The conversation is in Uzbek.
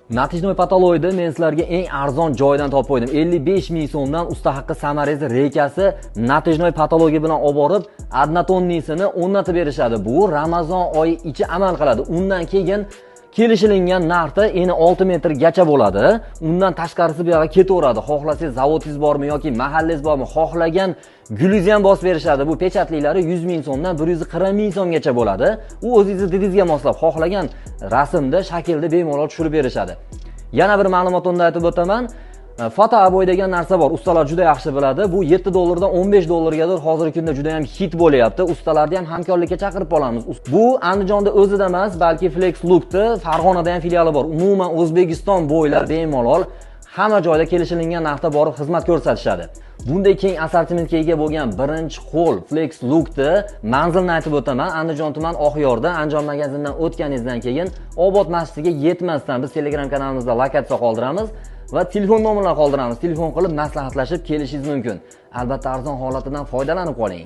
Natijnoy patologida men sizlarga eng arzon joydan topib qo'ydim. 55 ming so'mdan usta haqqi samarasi reykasi Natijnoy patologiya bilan olib borib, adnatonnisini o'rnatib berishadi. Bu Ramazon oyi ichi amal qiladi. Undan keyin kelishilingan narxda eni 6 metrgacha bo'ladi. Undan tashqarisi bu yoqqa ketaveradi. Xohlasangiz zavodingiz bormi yoki mahallangiz bormi, xohlagan gulingizni ham bosib berishadi. Bu pechatliklari 100 ming so'mdan 140 ming so'mgacha bo'ladi. U o'zingizni didingizga moslab xohlagan rasmda, shaklda bemalol tushirib berishadi. Yana bir ma'lumot unda aytib o'taman. Foto aboy degan narsa bor. Ustalar juda yaxshi biladi. Bu 7 dollardan 15 dollargadir hozirgi kunda juda ham hit bo'layapti. Ustalarni ham hamkorlikka chaqirib qolamiz. Bu Andijonda o'zida emas, balki Flex Look'da Farg'onada ham filiali bor. Umuman O'zbekiston bo'ylab bemalol hamma joyda kelishilingan narxda borib xizmat ko'rsatishadi. Bunday keng assortimentga ega bo'lgan birinchi qo'l Flex Look'da manzilni aytib o'taman. Andijon tuman Oqyorda Andijon magazindan o'tganingizdan keyin Obod masjidiga yetmasdan biz Telegram kanalimizda lokatsiya qoldiramiz va telefon nomerlarini qoldiramiz. Telefon qilib maslahatlashib kelishingiz mumkin. Albatta arzon holatidan foydalanib qoling.